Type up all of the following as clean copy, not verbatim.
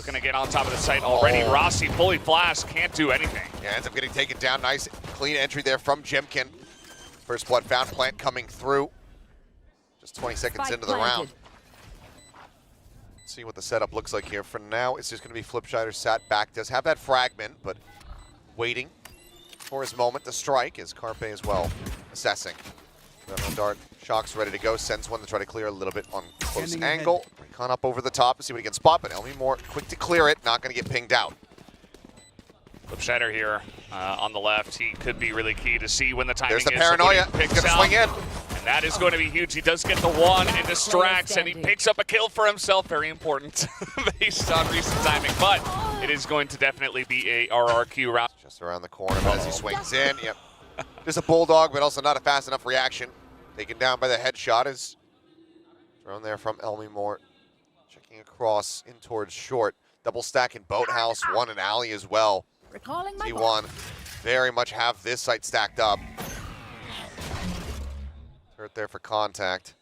looking to get on top of the site already. Rossi fully flashed, can't do anything. Yeah, ends up getting taken down. Nice, clean entry there from Jemkin. First blood found, plant coming through. Just 20 seconds into the round. See what the setup looks like here. For now, it's just going to be Flipshider sat back. Does have that fragment, but waiting for his moment to strike is Carpe as well, assessing. Dart, Shock's ready to go, sends one to try to clear a little bit on close angle. Recon up over the top to see what he can spot, but Elmi more quick to clear it, not going to get pinged out. Flipshider here on the left. He could be really key to see when the timing is. There's the paranoia. He's going to swing in. And that is going to be huge. He does get the one and distracts, and he picks up a kill for himself. Very important based on recent timing, but it is going to definitely be a RRQ round. Just around the corner, but as he swings in, yep. Just a bulldog, but also not a fast enough reaction. Taken down by the headshot is thrown there from Elmi Moore. Checking across in towards short. Double stack in Boathouse, one in alley as well. T1 very much have this site stacked up. Hurt there for contact.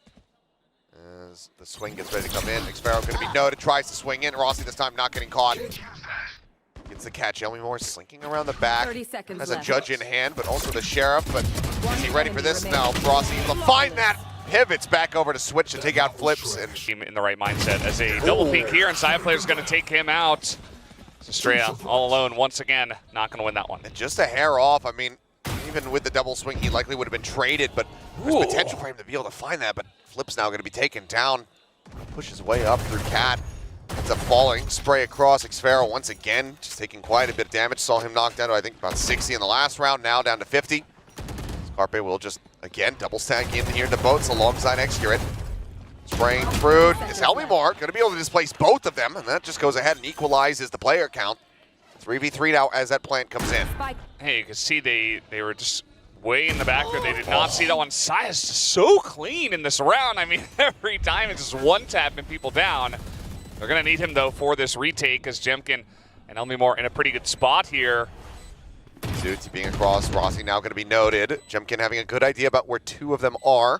As the swing gets ready to come in, Xfaro going to be noted, tries to swing in. Rossi this time not getting caught. Gets the catch. Elmi Moore slinking around the back. Has a judge in hand, but also the sheriff. But is he ready for this? No. Rossi able to find that. Pivots back over to switch to take out Flips. And in the right mindset as a double peek here, and Side Player's going to take him out. Estrella all alone once again, not going to win that one. And just a hair off. I mean, even with the double swing, he likely would have been traded, but there's potential for him to be able to find that. But Flip's now going to be taken down. Pushes way up through Cat. It's a falling spray across. Xfaro once again, just taking quite a bit of damage. Saw him knocked down to, I think, about 60 in the last round, now down to 50. Carpe will just, again, double stack in here in the boats alongside Excurate. Spraying through. Is Elmi Moore going to be able to displace both of them, and that just goes ahead and equalizes the player count. 3v3 now as that plant comes in. Hey, you can see they were just way in the back there. They did not see that one. Sia's just so clean in this round. I mean, every time it's just one tapping people down. They're going to need him, though, for this retake, as Jemkin and Elmi Moore in a pretty good spot here. Zuti being across. Rossi now going to be noted. Jemkin having a good idea about where two of them are.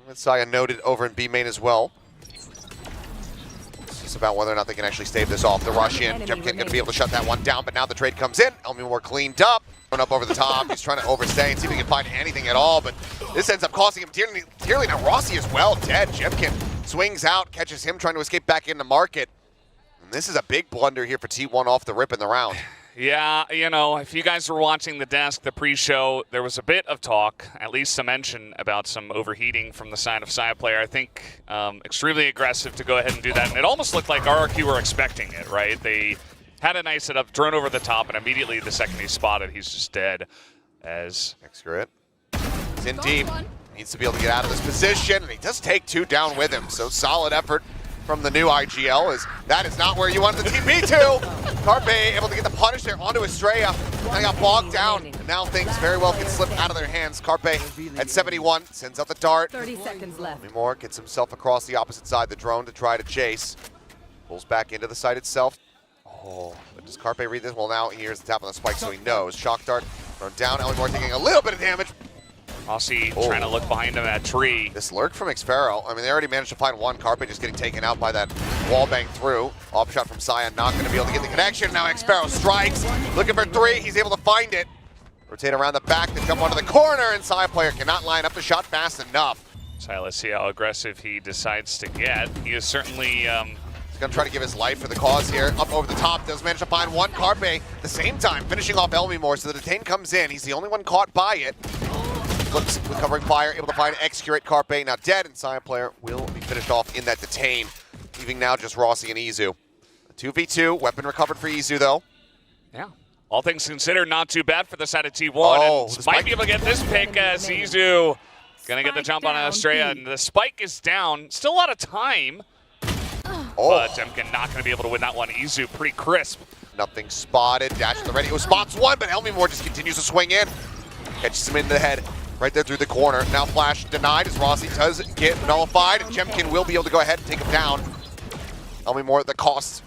And Sia noted over in B main as well. It's just about whether or not they can actually stave this off. The rush in. Jemkin going to be able to shut that one down, but now the trade comes in. Elmi Moore cleaned up. Going up over the top. He's trying to overstay and see if he can find anything at all, but this ends up costing him dearly. Now Rossi as well, dead. Jemkin swings out, catches him trying to escape back into market. And this is a big blunder here for T1 off the rip in the round. Yeah, you know, if you guys were watching the desk, the pre-show, there was a bit of talk, at least some mention about some overheating from the side of Sia player. I think extremely aggressive to go ahead and do that, and it almost looked like RRQ were expecting it, right? They had a nice setup, drone over the top, and immediately the second he's spotted, he's just dead. As Excurate is in deep, needs to be able to get out of this position, and he does take two down with him, so solid effort from the new IGL, as that is not where you wanted the TP to. Carpe able to get the punish there onto Estrella, and got bogged down, and now things very well can slip out of their hands. Carpe at 71 sends out the dart. 30 seconds left. Elmi Moore gets himself across the opposite side, the drone to try to chase. Pulls back into the site itself. Oh, but does Carpe read this? Well, now here's the tap on the spike, so he knows. Shock dart thrown down. Elmi Moore taking a little bit of damage. Rossi trying to look behind him at tree. This lurk from Xfaro. I mean, they already managed to find one. Carpe just getting taken out by that wall bang through. Off shot from Sia, not going to be able to get the connection. Now Xfaro strikes, looking for three. He's able to find it. Rotate around the back to jump onto the corner, and Sia player cannot line up the shot fast enough. So let's see how aggressive he decides to get. He is certainly he's going to try to give his life for the cause here. Up over the top, does manage to find one. Carpe at the same time finishing off Elmi Moore, so the detain comes in. He's the only one caught by it. Looks recovering fire, able to find Excurate. Carpe now dead, and Sia player will be finished off in that detain, leaving now just Rossi and Izu. A 2v2, weapon recovered for Izu though. Yeah, all things considered, not too bad for the side of T1. Oh, and might be able to get this pick as Izu gonna get the jump on Estrella, and the spike is down. Still a lot of time, but Jemkin not gonna be able to win that one. Izu pretty crisp. Nothing spotted, dash to the ready. Oh, spots one, but Elmi Moore just continues to swing in. Catches him in the head. Right there through the corner. Now flash denied as Rossi does get nullified, and Jemkin will be able to go ahead and take him down. Elmi Moore at the cost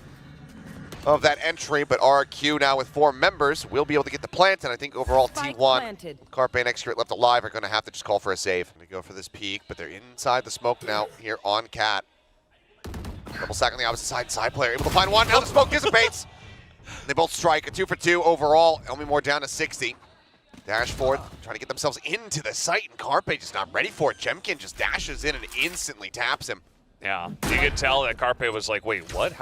of that entry, but RQ now with 4 members will be able to get the plant, and I think overall T1, Carpe and Excurate left alive are going to have to just call for a save. They go for this peek, but they're inside the smoke now here on Cat. Double stack on the opposite side. Side player able to find one. Now the smoke dissipates. They both strike. A 2 for 2 overall. Elmimore down to 60. Dash forward, trying to get themselves into the site, and Carpe just not ready for it. Jemkin just dashes in and instantly taps him. Yeah, you could tell that Carpe was like, wait, what?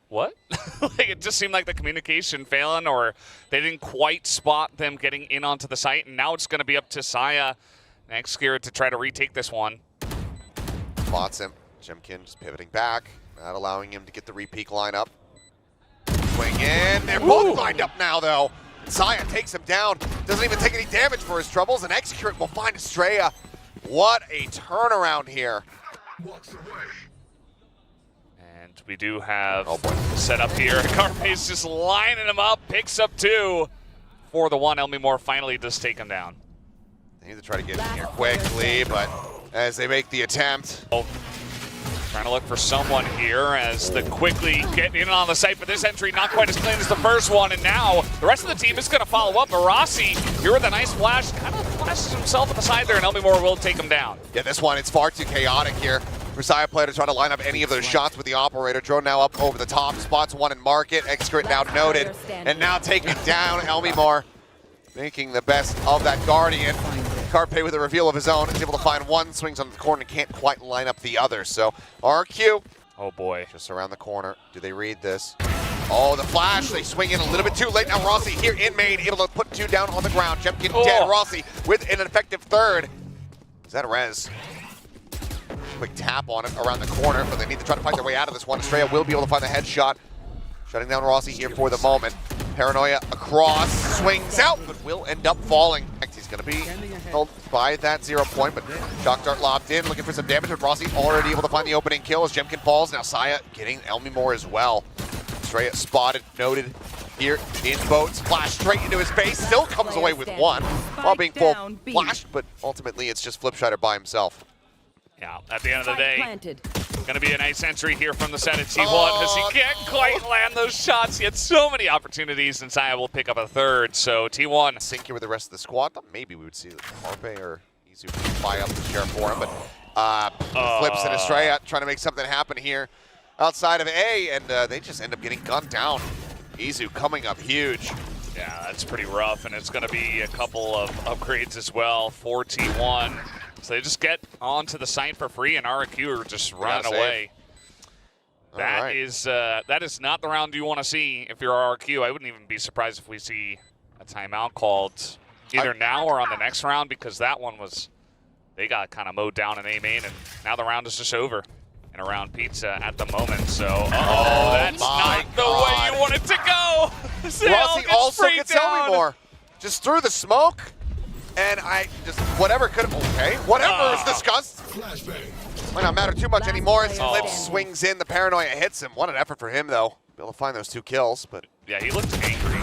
What? Like, it just seemed like the communication failing, or they didn't quite spot them getting in onto the site, and now it's going to be up to Saya next gear to try to retake this one. Spots him. Jemkin just pivoting back, not allowing him to get the re-peek lineup. Swing in. They're both lined up now, though. Saya takes him down. Doesn't even take any damage for his troubles, and Execute will find Estrella. What a turnaround here. And we do have the setup here. Carpe's just lining him up, picks up 2 for the 1. Elmimore finally does take him down. They need to try to get in here quickly, but as they make the attempt. Trying to look for someone here as the quickly get in on the site, but this entry not quite as clean as the first one, and now the rest of the team is going to follow up. But Rossi, here with a nice flash, kind of flashes himself at the side there, and Elmimore will take him down. Yeah, this one, it's far too chaotic here for Saya Player to try to line up any of those shots with the operator. Drone now up over the top, spots one in market. Execute now noted, and now taking down Elmimore, making the best of that Guardian. Carpe with a reveal of his own is able to find one, swings on the corner, and can't quite line up the other. So RQ, oh boy, just around the corner. Do they read this? Oh, the flash, they swing in a little bit too late. Now Rossi here in main, able to put 2 down on the ground. Jemkin dead, Rossi with an effective 3rd. Is that a res? Quick tap on it around the corner, but they need to try to fight their way out of this one. Estrella will be able to find the headshot. Shutting down Rossi here for the moment. Paranoia across, swings out, but will end up falling. He's going to be held by that 0 point, but Shock Dart locked in, looking for some damage, but Rossi already able to find the opening kill as Jemkin falls. Now Saya getting Elmimore as well. Estrella spotted, noted here in boats, flash straight into his face, still comes away with 1 while being full flashed, but ultimately it's just Flipshider by himself. Yeah, at the end of the day, going to be a nice entry here from the set of T1 as he can't quite land those shots. He had so many opportunities, and Saya will pick up a 3rd. So T1 sync here with the rest of the squad. Thought maybe we would see Carpe or Izu fly up the share for him, but Flips and Estrella trying to make something happen here outside of A, and they just end up getting gunned down. Izu coming up huge. Yeah, that's pretty rough, and it's going to be a couple of upgrades as well for T1. So they just get onto the site for free, and RQ are just running away. That is not the round you want to see if you're RQ. I wouldn't even be surprised if we see a timeout called either now or on the next round, because that one was, they got kind of mowed down in A main, and now the round is just over in a round pizza at the moment. So, that's not the way you want it to go. Rossi also gets Elmimore. Just through the smoke. And whatever is discussed. Might not matter too much anymore as Flips swings in, the Paranoia hits him. What an effort for him, though. Be able to find those 2 kills, but. Yeah, he looked angry.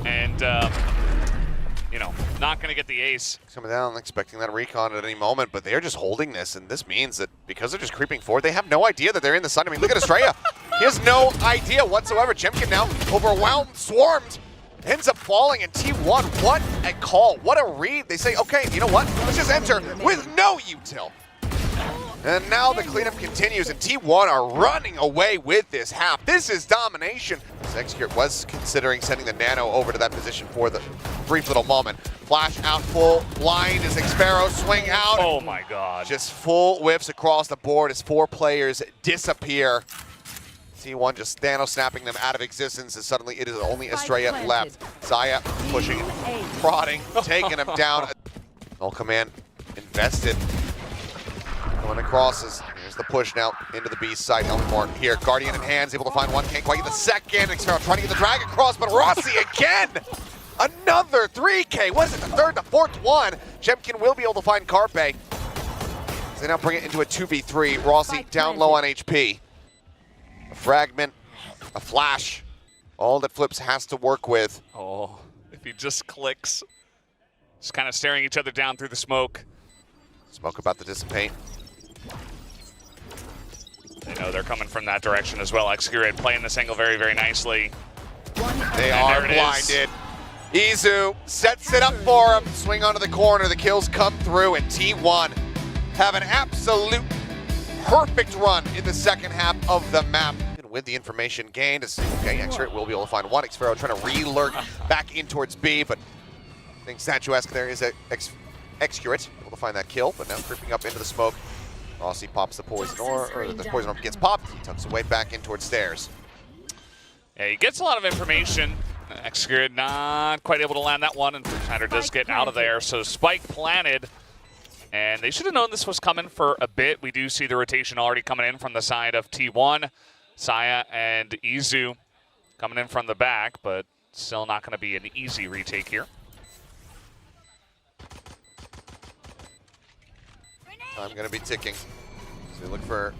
And, you know, not going to get the ace. Coming down, expecting that recon at any moment, but they're just holding this, and this means that because they're just creeping forward, they have no idea that they're in the sun. I mean, look at Estrella. He has no idea whatsoever. Jemkin now overwhelmed, swarmed. Ends up falling in T1. What a call. What a read. They say, okay, you know what? Let's just enter with no util. And now the cleanup continues, and T1 are running away with this half. This is domination. Execute was considering sending the Nano over to that position for the brief little moment. Flash out full, blind as Xpero swing out. Oh my god. Just full whiffs across the board as 4 players disappear. T1 just Thanos snapping them out of existence, and suddenly it is only Estrella left. Saya pushing, prodding, taking him down. All command invested. Going across here's the push now into the B side. Elmimore here, Guardian in hands, able to find 1, can't quite get the second. Xpero trying to get the drag across, but Rossi again! Another 3K, what is it, the 3rd, the 4th one? Jemkin will be able to find Carpe. They now bring it into a 2v3. Rossi down low on HP. A fragment, a flash, all that Flips has to work with. Oh, if he just clicks. Just kind of staring each other down through the smoke. Smoke about to dissipate. They know they're coming from that direction as well. Execute playing this angle very, very nicely. They are blinded. Izu sets it up for him. Swing onto the corner. The kills come through, and T1 have an absolute perfect run in the second half of the map. And with the information gained, okay, X-Ray will be able to find one. Xfero trying to re-lurk back in towards B, but I think statuesque there is Excurate, able to find that kill, but now creeping up into the smoke. Rossi pops the poison or the poison orb gets popped. He tucks away back in towards stairs. Yeah, he gets a lot of information. Excurate not quite able to land that one, and Schneider does get out of there. So spike planted, and they should have known this was coming for a bit. We do see the rotation already coming in from the side of T1. Saya and Izu coming in from the back, but still not going to be an easy retake here. I'm going to be ticking. So we look for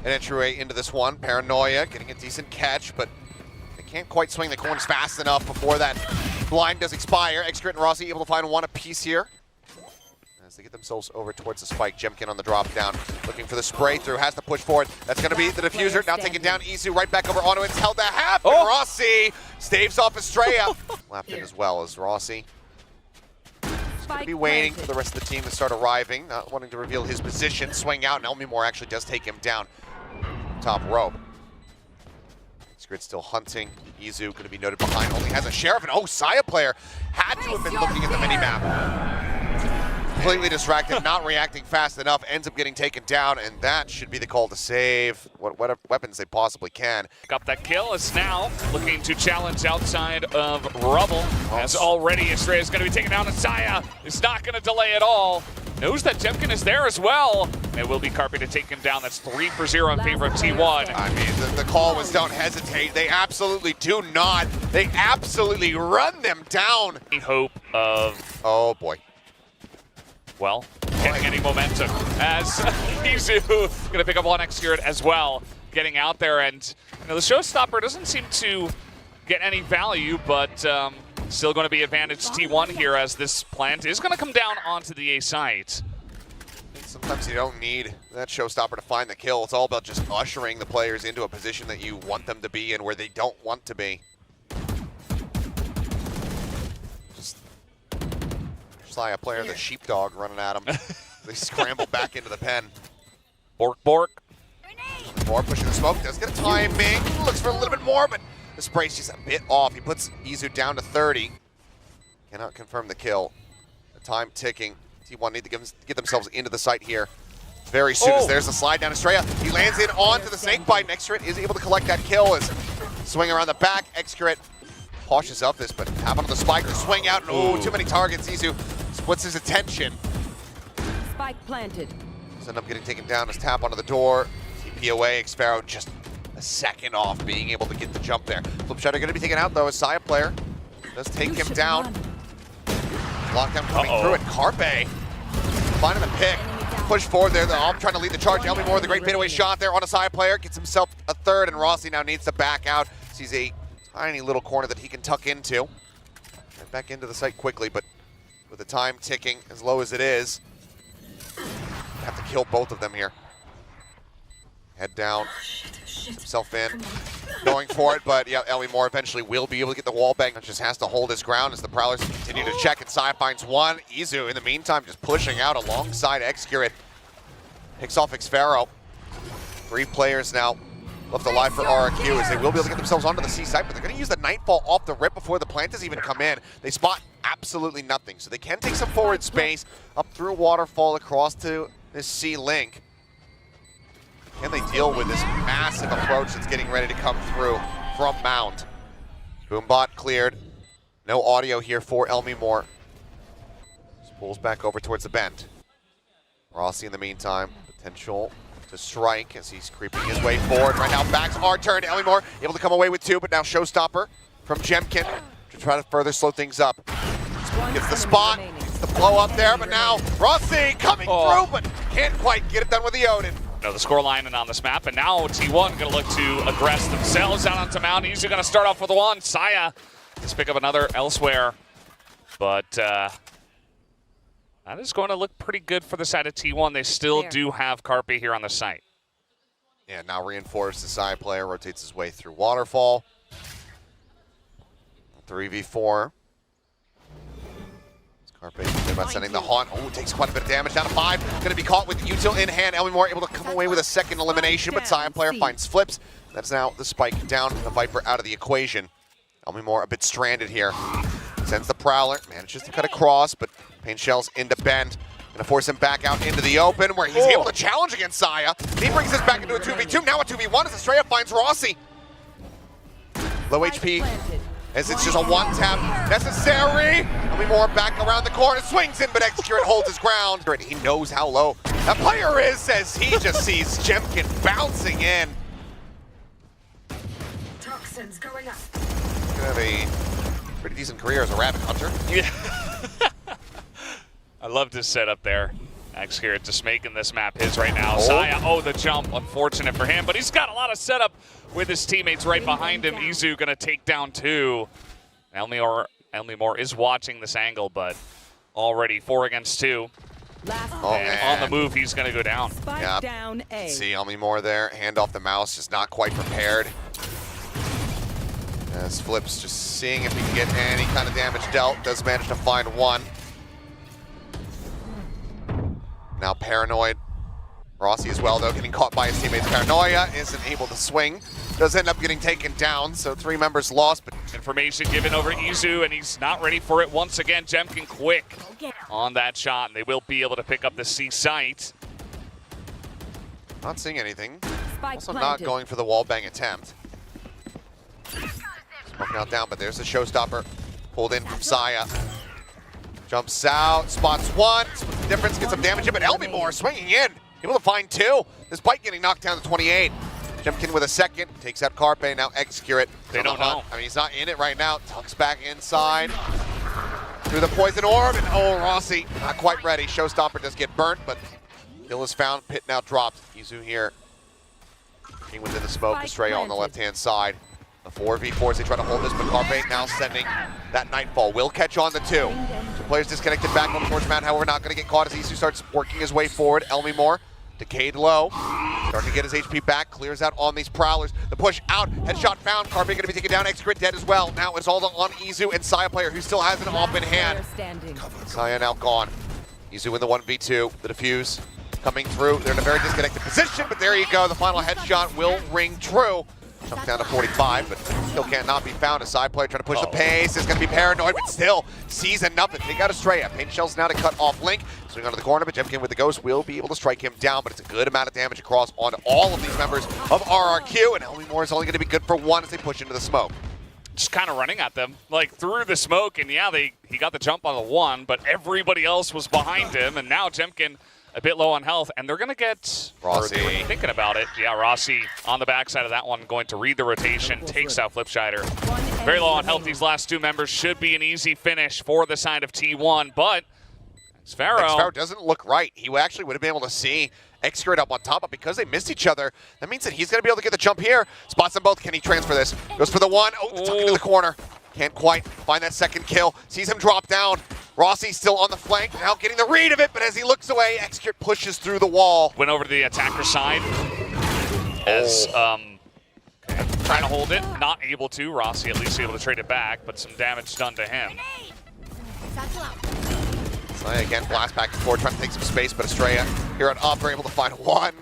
an entryway into this one. Paranoia getting a decent catch, but they can't quite swing the corners fast enough before that blind does expire. Excurate and Rossi able to find one apiece here. As they get themselves over towards the spike, Jemkin on the drop down, looking for the spray through, has to push forward. That's going to be the diffuser, now taking down Izu, right back over onto it. It's held to half, and Rossi staves off Estrella. Lapped in as well as Rossi. Going to be waiting for the rest of the team to start arriving, not wanting to reveal his position. Swing out, and Elmimore actually does take him down. Top rope. Excurate still hunting. Izu going to be noted behind, only has a Sheriff, and Saya player had to have been looking at the minimap. Completely distracted, not reacting fast enough, ends up getting taken down, and that should be the call to save what weapons they possibly can. Got that kill, is now looking to challenge outside of Rubble, as already Estrella is going to be taken down, and Saya is not going to delay at all. Knows that Jemkin is there as well. It will be Carpe to take him down. That's 3 for 0 in favor of T1. I mean, the call was don't hesitate. They absolutely do not. They absolutely run them down. Hope of... Oh, boy. Well, getting any momentum as Izu going to pick up one Excurate as well, getting out there. And you know, the showstopper doesn't seem to get any value, but still going to be advantage T1 here as this plant is going to come down onto the A site. Sometimes you don't need that showstopper to find the kill. It's all about just ushering the players into a position that you want them to be in where they don't want to be. A player, the sheepdog running at him. They scramble back into the pen. Bork, bork. More pushing the smoke, does get a timing. Looks for a little bit more, but the spray's just a bit off. He puts Izu down to 30. Cannot confirm the kill. The time ticking. T1 need to get themselves into the site here very soon as there's a slide down Estrella. He lands in onto the snakebite. Excurate is able to collect that kill as swing around the back. Excurate cautious of this, but tap onto the spike or swing out. And, too many targets. Izu splits his attention. Spike planted. End up getting taken down as tap onto the door. TPOA, Xfero just a second off being able to get the jump there. Flipshutter going to be taken out though as Saya player does take him down. Lockdown coming through it. Carpe finding the pick. Push forward there. I'm trying to lead the charge. Elmimore with a great fadeaway shot there on a Saya player. Gets himself a third, and Rossi now needs to back out. Sees a tiny little corner that he can tuck into. Right back into the site quickly, but with the time ticking as low as it is, have to kill both of them here. Head down, himself in, going for it, but yeah, Elmimore eventually will be able to get the wall bang. Just has to hold his ground as the Prowlers continue to check, and Sai finds one. Izu, in the meantime, just pushing out alongside Excurate. Picks off Xfero. 3 players now left alive for RRQ as they will be able to get themselves onto the C site, but they're going to use the Nightfall off the rip before the plant has even come in. They spot absolutely nothing, so they can take some forward space up through Waterfall across to this C link. Can they deal with this massive approach that's getting ready to come through from Mound? Boombot cleared. No audio here for Elmimore. Pulls back over towards the bend. Rossi in the meantime, potential to strike as he's creeping his way forward. Right now, backs are turned. Elmimore able to come away with 2, but now showstopper from Jemkin to try to further slow things up. Gets the spot, gets the blow up there, but now Rossi coming through, but can't quite get it done with the Odin. No, the score line on this map, and now T1 going to look to aggress themselves out onto Mound. Easy going to start off with 1. Saya just pick up another elsewhere, but that is going to look pretty good for the side of T1. They still do have Carpe here on the site. Yeah, now reinforced. The side player rotates his way through Waterfall. 3v4. Carpe thinking about sending the Haunt. Oh, takes quite a bit of damage, down to 5. Going to be caught with Util in hand. Elmimore able to come away with a second elimination, but Saya player finds Flips. That's now the Spike down, the Viper out of the equation. Elmimore a bit stranded here. Sends the Prowler, manages to cut across, but Pain Shell's into Bend. Gonna force him back out into the open, where he's able to challenge against Saya. He brings this back into a 2v2, now a 2v1 as Estrella finds Rossi. Low HP, as it's just a one-tap necessary. Elmimore back around the corner, swings in, but Execurate holds his ground. He knows how low that player is, as he just sees Jemkin bouncing in. Toxins going up. He's gonna have a pretty decent career as a rabbit hunter. Yeah. I loved his setup there. Execurate just making this map his right now. Saya, the jump, unfortunate for him, but he's got a lot of setup with his teammates right behind him. Izu gonna take down 2. Elmimore is watching this angle, but already 4 against 2. And on the move, he's gonna go down. Spike down A. See Elmimore there, hand off the mouse, just not quite prepared. As Flips just seeing if he can get any kind of damage dealt, does manage to find 1. Now Paranoid. Rossi as well, though, getting caught by his teammates. Paranoia isn't able to swing. Does end up getting taken down, so 3 members lost. But information given over Izu, and he's not ready for it once again. Jemkin quick on that shot, and they will be able to pick up the C site. Not seeing anything. Spike Also planted. not going for the wall bang attempt. Smoking out down, but there's the showstopper. Pulled in from Saya. Jumps out, spots 1. Splits the difference, gets some damage in, but Elmimore swinging in. Able to find 2. This bite getting knocked down to 28. Jemkin with a second, takes out Carpe, now Execurate. They don't know. I mean, he's not in it right now. Tucks back inside. Through the poison orb, and Rossi not quite ready. Showstopper does get burnt, but kill is found. Pit now dropped. Izu here. King within the smoke, Estrella on the left-hand side. The 4v4s, they try to hold this, but Carpe now sending that Nightfall. Will catch on the 2. 2 players disconnected back on towards Mount, however, not going to get caught as Izu starts working his way forward. Elmimore, decayed low. Starting to get his HP back, clears out on these Prowlers. The push out, headshot found. Carpe going to be taken down, Execurate dead as well. Now it's all on Izu and Saya player, who still has an AWP in hand. Saya now gone. Izu in the 1v2, the defuse coming through. They're in a very disconnected position, but there you go. The final headshot will ring true. Jumps down to 45, but still cannot be found. A side player trying to push the pace. Is going to be Paranoid, but still sees enough to take out Estrella. Pain Shell's now to cut off Link. Swing onto the corner, but Jemkin with the Ghost will be able to strike him down, but it's a good amount of damage across on all of these members of RRQ, and Elmimore is only going to be good for 1 as they push into the smoke. Just kind of running at them, like through the smoke, and yeah, he got the jump on the 1, but everybody else was behind him, and now Jemkin a bit low on health, and they're going to get Rossi. Thinking about it. Yeah, Rossi on the backside of that one, going to read the rotation, takes out Flipshider. Very low on health. These last 2 members should be an easy finish for the side of T1, but Sparrow doesn't look right. He actually would have been able to see Execurate up on top, but because they missed each other, that means that he's going to be able to get the jump here. Spots them both. Can he transfer this? Goes for the 1. Tucked into the corner. Can't quite find that second kill. Sees him drop down. Rossi still on the flank, now getting the read of it, but as he looks away, Execurate pushes through the wall. Went over to the attacker side as trying to hold it, not able to. Rossi at least able to trade it back, but some damage done to him. Saya again, blast back and forth, trying to take some space, but Estrella here on up are able to find 1.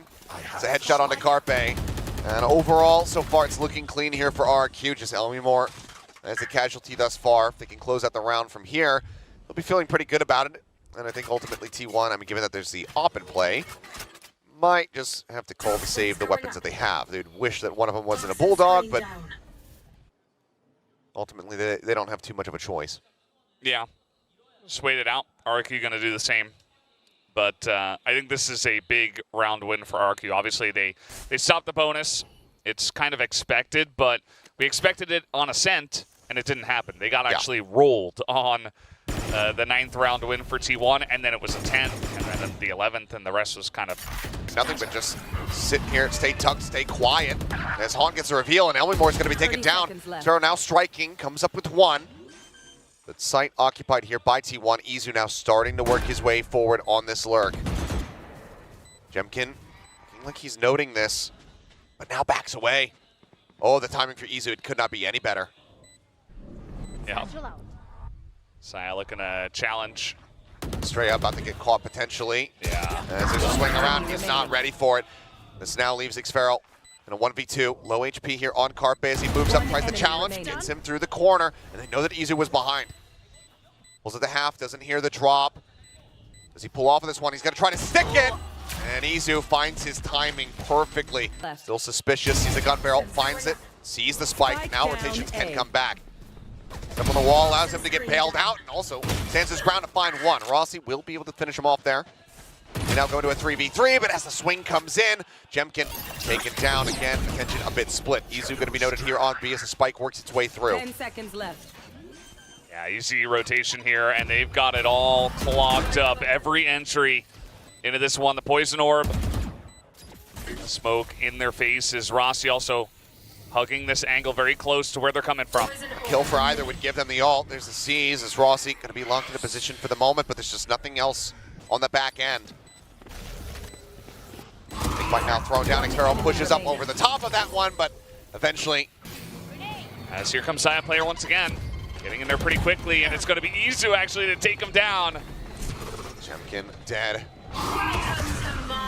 It's a headshot onto Carpe. And overall, so far it's looking clean here for RRQ, just Elmimore as a casualty thus far. If they can close out the round from here, they'll be feeling pretty good about it. And I think ultimately T1, I mean, given that there's the AWP in play, might just have to call to save the weapons that they have. They'd wish that one of them wasn't a Bulldog, but ultimately they don't have too much of a choice. Yeah, just wait it out. RRQ going to do the same. But I think this is a big round win for RRQ. Obviously, they stopped the bonus. It's kind of expected, but we expected it on Ascent, and it didn't happen. They got actually rolled on the 9th round win for T1, and then it was a 10th, and then the 11th, and the rest was kind of nothing but just sit here, stay tucked, stay quiet. As Haunt gets a reveal, and Elmimore's going to be taken down. Zero now striking, comes up with 1. The site occupied here by T1. Izu now starting to work his way forward on this lurk. Jemkin, looking like he's noting this, but now backs away. Oh, the timing for Izu, it could not be any better. Yeah. Saya looking to challenge Estrella about to get caught potentially. Yeah. As there's a swing around, he's not ready for it. This now leaves Xfero in a 1v2. Low HP here on Carpe as he moves up, tries to challenge, gets him through the corner, and they know that Izu was behind. Pulls at the half, doesn't hear the drop. Does he pull off of this one? He's gonna try to stick it! And Izu finds his timing perfectly. Still suspicious, sees a gun barrel, finds it, sees the spike. Now rotations can come back. Up on the wall allows him to get bailed out and also stands his ground to find one. Rossi will be able to finish him off there. We now go to a 3v3, but as the swing comes in, Jemkin taken down again. Attention a bit split. Izu going to be noted here on B as the spike works its way through. 10 seconds left. Yeah, you see rotation here, and they've got it all clogged up. Every entry into this one. The poison orb. The smoke in their faces. Rossi also hugging this angle very close to where they're coming from. A kill for either would give them the ult. There's the C's as Rossi going to be locked into position for the moment, but there's just nothing else on the back end. Big fight now thrown down. Xfero pushes up over the top of that one, but eventually. As here comes Saya player once again. Getting in there pretty quickly, and it's going to be Izu actually to take him down. Jemkin dead.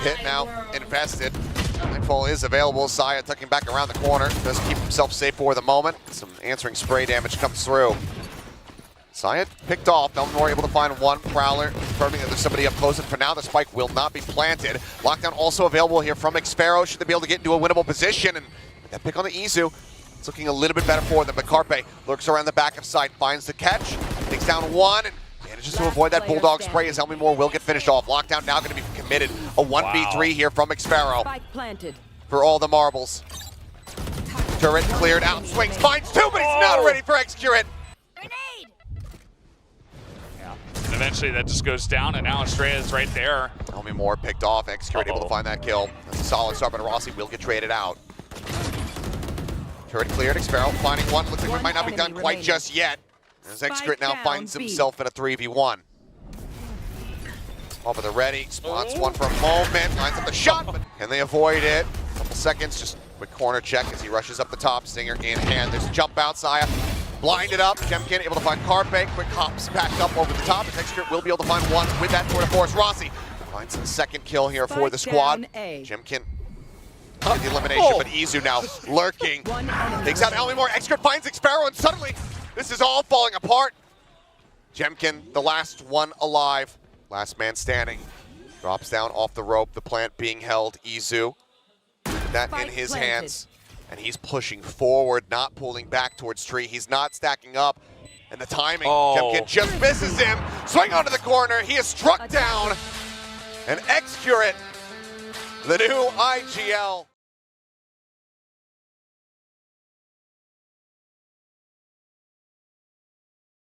Hit now invested. Nightfall is available. Saya tucking back around the corner. Does keep himself safe for the moment. Some answering spray damage comes through. Saya picked off. Melmore able to find one Prowler, confirming that there's somebody up close. And for now, the spike will not be planted. Lockdown also available here from Xfero. Should they be able to get into a winnable position? And that pick on the Izu, it's looking a little bit better for them. But Carpe lurks around the back of site, finds the catch, takes down one, and manages to avoid that Bulldog spray as Elmy Moore will get finished off. Lockdown now going to be committed. A 1v3 here from Xfero Spike planted. for all the marbles. Turret cleared out, swings, finds two, but he's not ready for X-Curate. Yeah. And eventually that just goes down, and now Estrella is right there. Elmy Moore picked off, X-Curate able to find that kill. That's a solid start, but Rossi will get traded out. Turret cleared, Xfero finding one. Looks like we might not be done quite just yet. As X-Curate now finds himself in a 3v1. Off of the ready, spawns one for a moment, lines up the shot, but can they avoid it? Couple seconds, just quick corner check as he rushes up the top, Stinger in hand. There's a jump out, Saya blinded up. Jemkin able to find Carpe, quick hops back up over the top. As X-Curate will be able to find one with that tour de force. Rossi finds the second kill here for the squad. Jemkin with the elimination, but Izu now lurking. Takes out Elmy Moore, X-Curate finds Xfero, and suddenly this is all falling apart. Jemkin, the last one alive. Last man standing. Drops down off the rope, the plant being held. Izu, with that in his hands. And he's pushing forward, not pulling back towards tree. He's not stacking up. And the timing, Jemkin just misses him. Swing onto the corner, he is struck down. And X-Curate, the new IGL.